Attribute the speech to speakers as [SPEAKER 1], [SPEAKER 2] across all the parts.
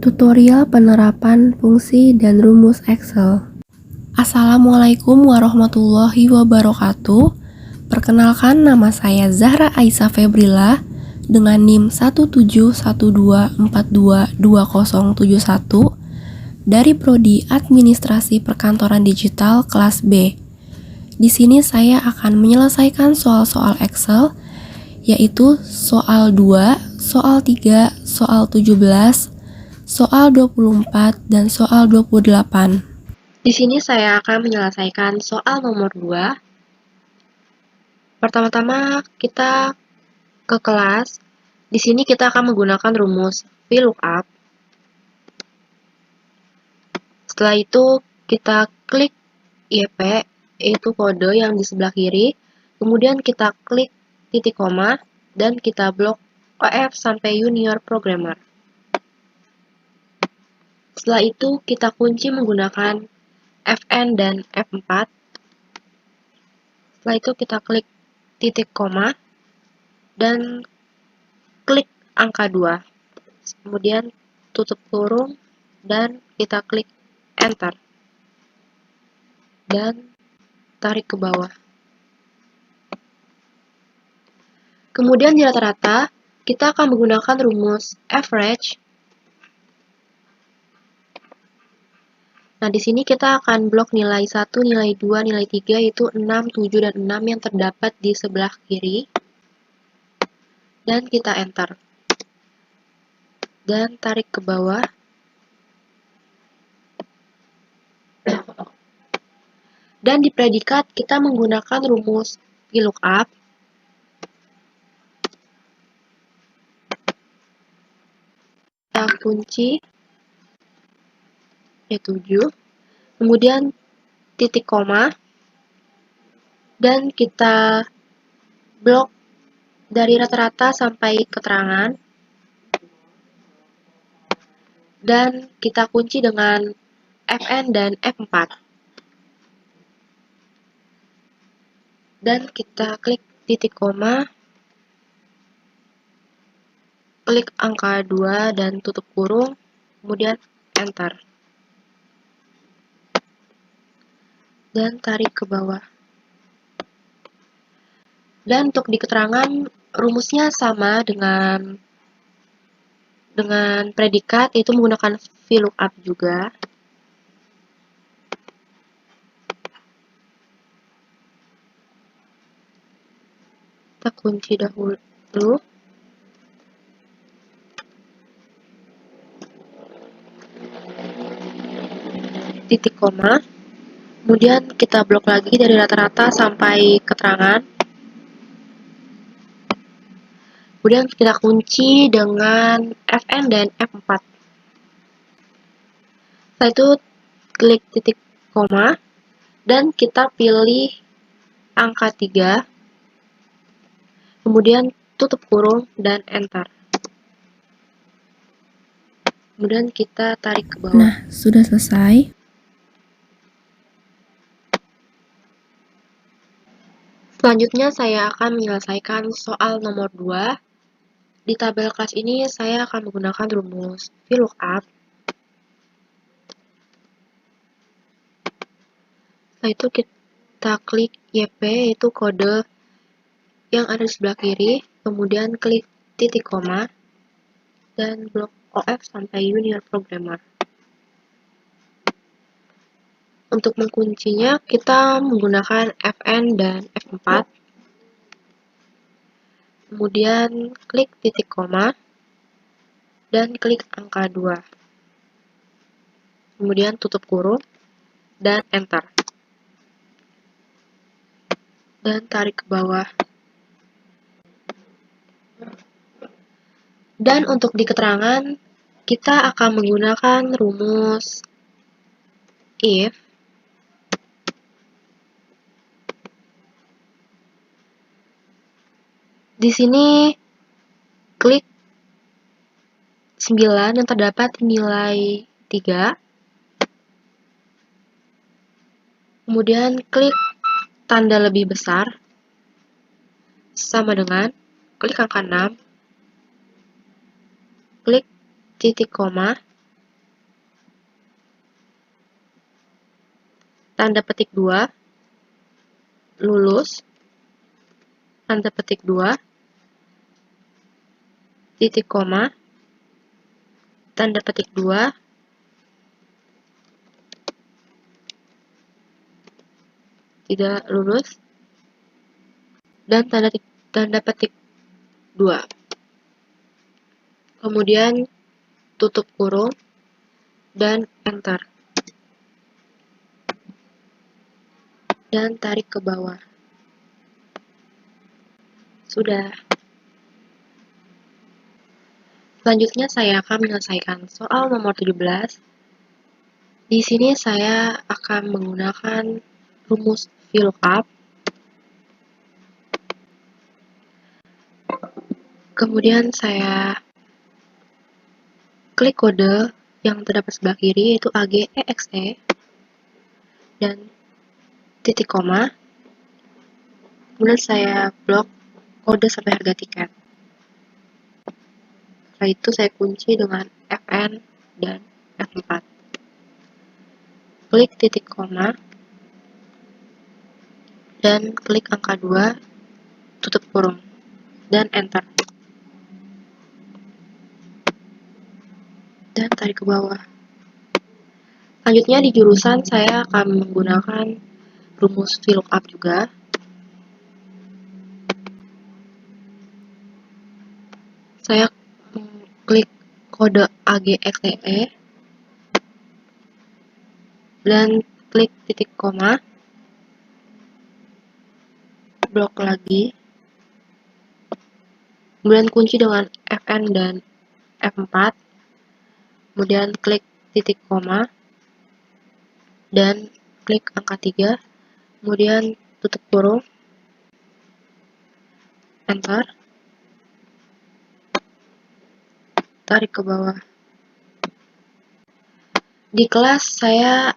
[SPEAKER 1] Tutorial penerapan fungsi dan rumus Excel. Assalamualaikum warahmatullahi wabarakatuh. Perkenalkan, nama saya Zahra Aisyah Febrila dengan NIM 17124222071 dari Prodi Administrasi Perkantoran Digital kelas B. Di sini saya akan menyelesaikan soal-soal Excel, yaitu soal 2, soal 3, soal 17, soal 24, dan soal 28. Di sini saya akan menyelesaikan soal nomor 2. Pertama-tama kita ke kelas. Di sini kita akan menggunakan rumus VLOOKUP. Setelah itu kita klik YP, yaitu kode yang di sebelah kiri. Kemudian kita klik titik koma dan kita blok OF sampai Junior Programmer. Setelah itu kita kunci menggunakan Fn dan F4. Setelah itu kita klik titik koma dan klik angka 2. Kemudian tutup kurung dan kita klik Enter. Dan tarik ke bawah. Kemudian di rata-rata kita akan menggunakan rumus average. Nah, di sini kita akan blok nilai 1, nilai 2, nilai 3, yaitu 6, 7, dan 6 yang terdapat di sebelah kiri. Dan kita enter. Dan tarik ke bawah. Dan di predikat kita menggunakan rumus VLOOKUP. Kita kunci Y7, kemudian titik koma, dan kita blok dari rata-rata sampai keterangan, dan kita kunci dengan Fn dan F4, dan kita klik titik koma, klik angka 2 dan tutup kurung, kemudian enter. Dan tarik ke bawah. Dan untuk di keterangan rumusnya sama dengan predikat, yaitu menggunakan VLOOKUP juga. Kita kunci dahulu. Titik koma. Kemudian kita blok lagi dari rata-rata sampai keterangan. Kemudian kita kunci dengan Fn dan F4. Setelah itu klik titik koma dan kita pilih angka 3. Kemudian tutup kurung dan enter. Kemudian kita tarik ke bawah. Nah, sudah selesai.
[SPEAKER 2] Selanjutnya saya akan menyelesaikan soal nomor 2. Di tabel kelas ini saya akan menggunakan rumus VLOOKUP. Setelah itu kita klik YP, yaitu kode yang ada di sebelah kiri, kemudian klik titik koma, dan blok OF sampai Junior Programmer. Untuk menguncinya, kita menggunakan Fn dan F4. Kemudian klik titik koma, dan klik angka 2. Kemudian tutup kurung, dan enter. Dan tarik ke bawah. Dan untuk di keterangan, kita akan menggunakan rumus if. Di sini klik 9 yang terdapat nilai 3. Kemudian klik tanda lebih besar sama dengan klik angka 6. Klik titik koma tanda petik 2, lulus, tanda petik 2, titik koma, tanda petik 2, tidak lulus, dan tanda petik 2. Kemudian tutup kurung dan enter. Dan tarik ke bawah. Sudah. Selanjutnya saya akan menyelesaikan soal nomor 17. Di sini saya akan menggunakan rumus VLOOKUP. Kemudian saya klik kode yang terdapat sebelah kiri, yaitu AGEXE, dan titik koma. Kemudian saya blok kode sampai harga tiket. Setelah itu saya kunci dengan Fn dan F4. Klik titik koma, dan klik angka 2, tutup kurung, dan enter. Dan tarik ke bawah. Selanjutnya di jurusan saya akan menggunakan rumus VLOOKUP juga. Saya klik kode AGXEE dan klik titik koma, blok lagi, kemudian kunci dengan Fn dan F4, kemudian klik titik koma, dan klik angka 3, kemudian tutup kurung, enter, tarik ke bawah. Di kelas saya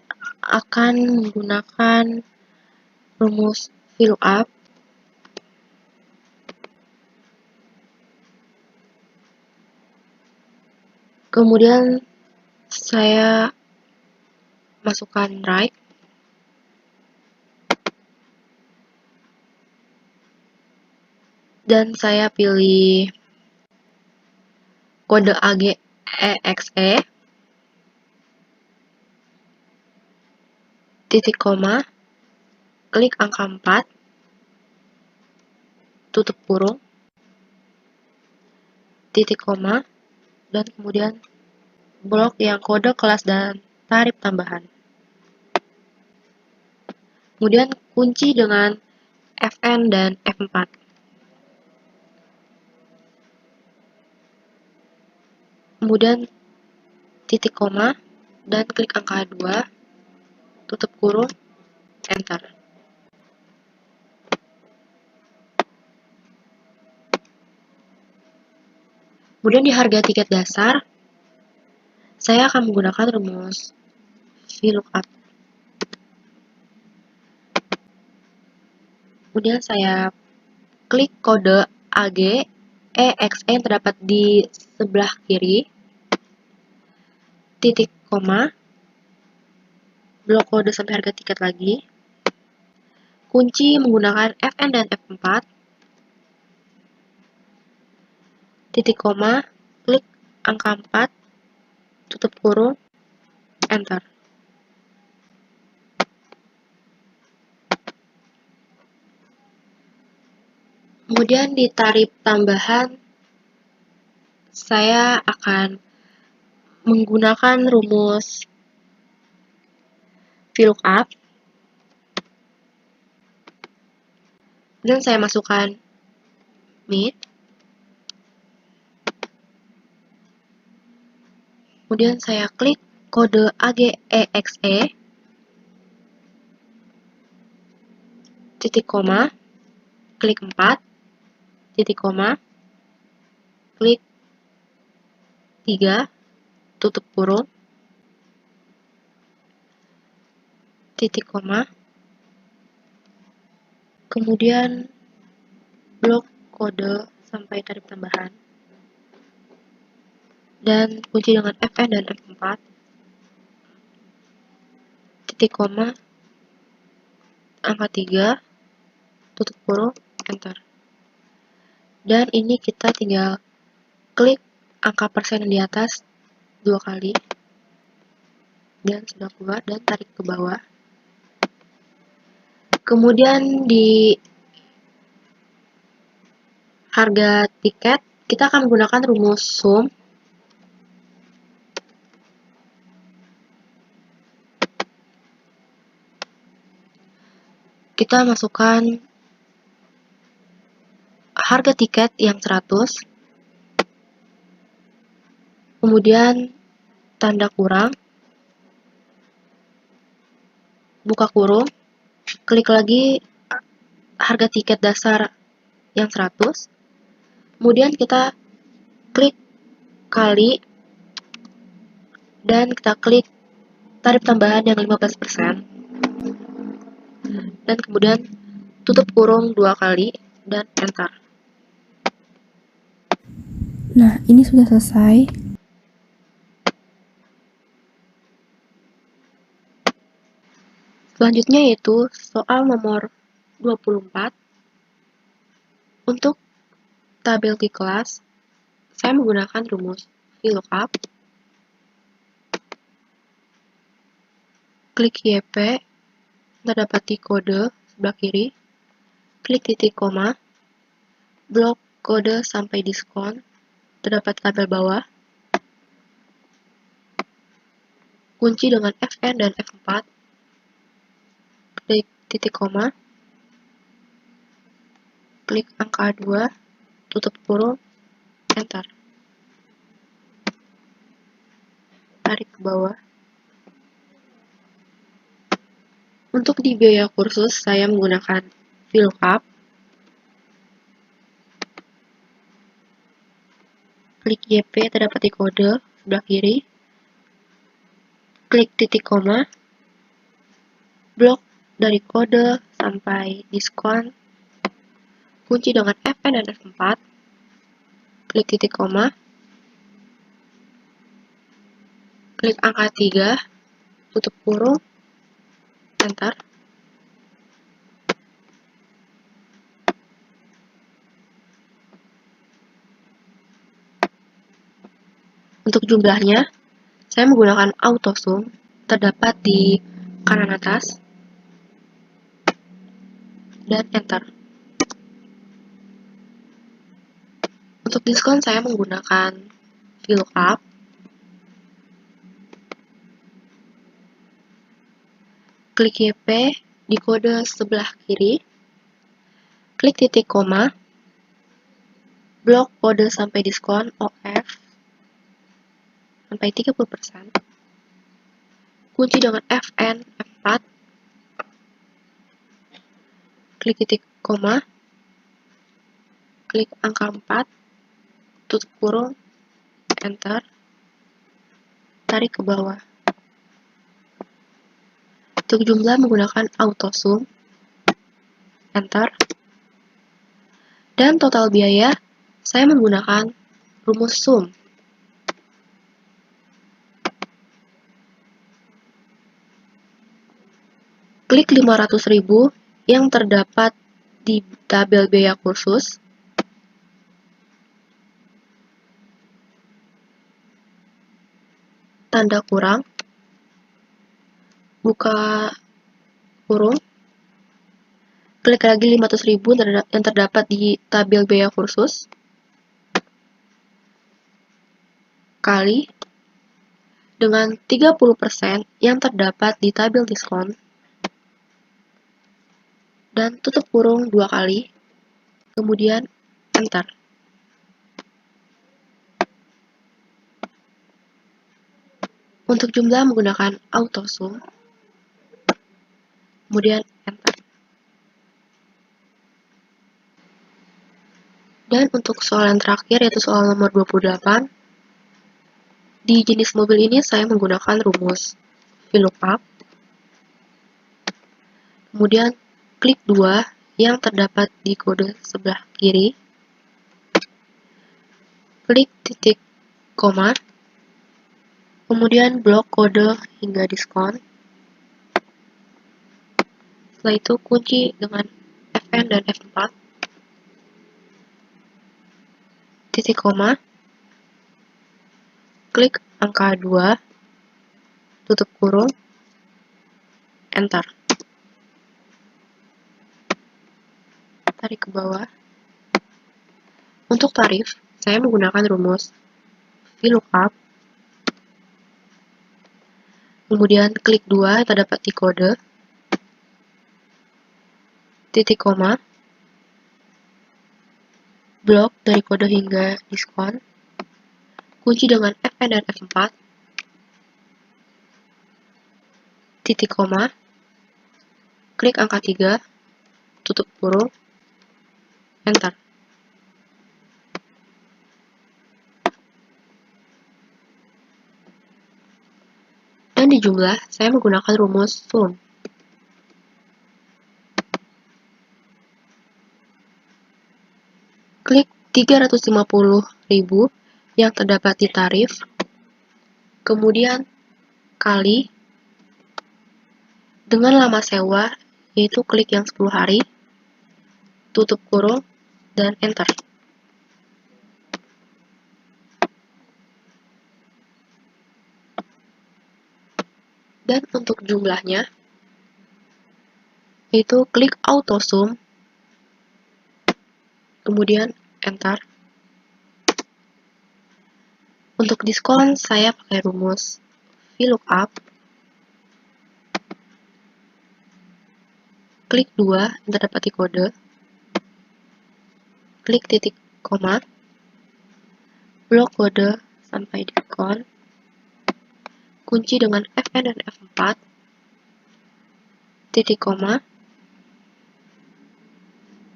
[SPEAKER 2] akan menggunakan rumus VLOOKUP. Kemudian saya masukkan right, dan saya pilih kode AGEXE, titik koma, klik angka 4, tutup kurung, titik koma, dan kemudian blok yang kode kelas dan tarif tambahan. Kemudian kunci dengan Fn dan F4. Kemudian titik koma, dan klik angka 2, tutup kurung, enter. Kemudian di harga tiket dasar, saya akan menggunakan rumus VLOOKUP. Kemudian saya klik kode AGEXE yang terdapat di sebelah kiri, titik koma, blok kode sampai harga tiket lagi, kunci menggunakan Fn dan F4, titik koma, klik angka 4, tutup kurung, enter. Kemudian di tarif tambahan, saya akan menggunakan rumus VLOOKUP, dan saya masukkan MIT, kemudian saya klik kode AGEXE, titik koma, klik 4, titik koma, klik 3, tutup kurung, titik koma, kemudian blok kode sampai tarif tambahan, dan kunci dengan Fn dan F4, titik koma, angka 3, tutup kurung, enter. Dan ini kita tinggal klik angka persen di atas 2 kali, dan sudah keluar, dan tarik ke bawah. Kemudian di harga tiket, kita akan menggunakan rumus sum. Kita masukkan harga tiket yang 100, kemudian tanda kurang, buka kurung, klik lagi harga tiket dasar yang 100, kemudian kita klik kali, dan kita klik tarif tambahan yang 15%, dan kemudian tutup kurung 2 kali, dan enter.
[SPEAKER 1] Nah, ini sudah selesai.
[SPEAKER 2] Selanjutnya yaitu soal nomor 24. Untuk tabel di kelas, saya menggunakan rumus VLOOKUP. Klik YP, terdapat di kode sebelah kiri. Klik titik koma, blok kode sampai diskon, terdapat tabel bawah. Kunci dengan Fn dan F4. Klik titik koma, klik angka 2, tutup kurung, enter. Tarik ke bawah. Untuk di biaya kursus, saya menggunakan VLOOKUP. Klik YP, terdapat di kode sebelah kiri. Klik titik koma, blok dari kode sampai diskon, kunci dengan Fn dan F4, klik titik koma, klik angka 3, tutup kurung, enter. Untuk jumlahnya, saya menggunakan AutoSum, terdapat di kanan atas, dan enter. Untuk diskon, saya menggunakan VLOOKUP. Klik YP di kode sebelah kiri, klik titik koma, blok kode sampai diskon OF sampai 30%, kunci dengan Fn F4, klik titik koma, klik angka 4, tutup kurung, enter, tarik ke bawah. Untuk jumlah menggunakan AutoSum, enter. Dan total biaya, saya menggunakan rumus sum. Klik 500.000 yang terdapat di tabel biaya kursus. Tanda kurang, buka kurung, klik lagi 500.000 yang terdapat di tabel biaya kursus, kali dengan 30% yang terdapat di tabel diskon, dan tutup kurung 2 kali, kemudian enter. Untuk jumlah menggunakan AutoSum, kemudian enter. Dan untuk soal yang terakhir, yaitu soal nomor 28, di jenis mobil ini saya menggunakan rumus VLOOKUP. Kemudian klik 2 yang terdapat di kode sebelah kiri. Klik titik koma, kemudian blok kode hingga diskon. Setelah itu kunci dengan Fn dan F4, titik koma, klik angka 2, tutup kurung, enter. Tarik ke bawah. Untuk tarif, saya menggunakan rumus VLOOKUP, kemudian klik 2 yang terdapat di kode, titik koma, blok dari kode hingga diskon, kunci dengan Fn dan F4, titik koma, klik angka 3, tutup kurung, enter. Dan di jumlah, saya menggunakan rumus sum. Klik 350.000 yang terdapat di tarif, kemudian kali dengan lama sewa, yaitu klik yang 10 hari, tutup kurung, dan enter. Dan untuk jumlahnya, itu klik auto sum, kemudian enter. Untuk diskon, saya pakai rumus VLOOKUP, klik 2 yang terdapat di kode, klik titik koma, blok kode sampai diskon, kunci dengan Fn dan F4, titik koma,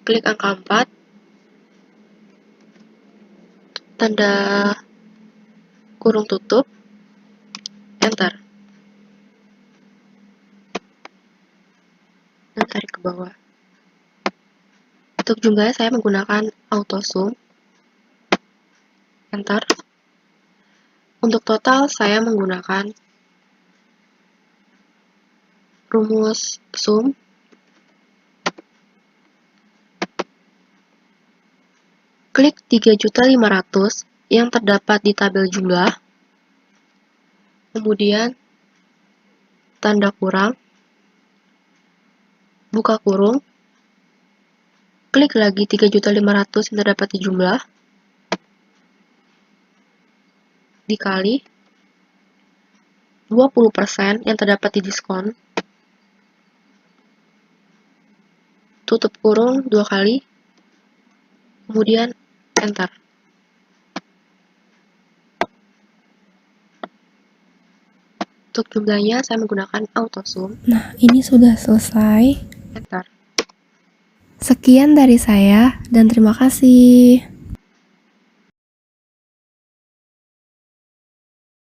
[SPEAKER 2] klik angka 4, tanda kurung tutup, enter. Dan tarik ke bawah. Untuk jumlahnya saya menggunakan auto sum, enter. Untuk total saya menggunakan rumus sum, klik 3.500.000 yang terdapat di tabel jumlah, kemudian tanda kurang, buka kurung, klik lagi 3.500.000 yang terdapat di jumlah, dikali 20% yang terdapat di diskon, tutup kurung 2 kali, kemudian enter. Untuk jumlahnya saya menggunakan auto sum,
[SPEAKER 1] Nah, ini sudah selesai.
[SPEAKER 2] enter.
[SPEAKER 1] Sekian dari saya dan terima kasih.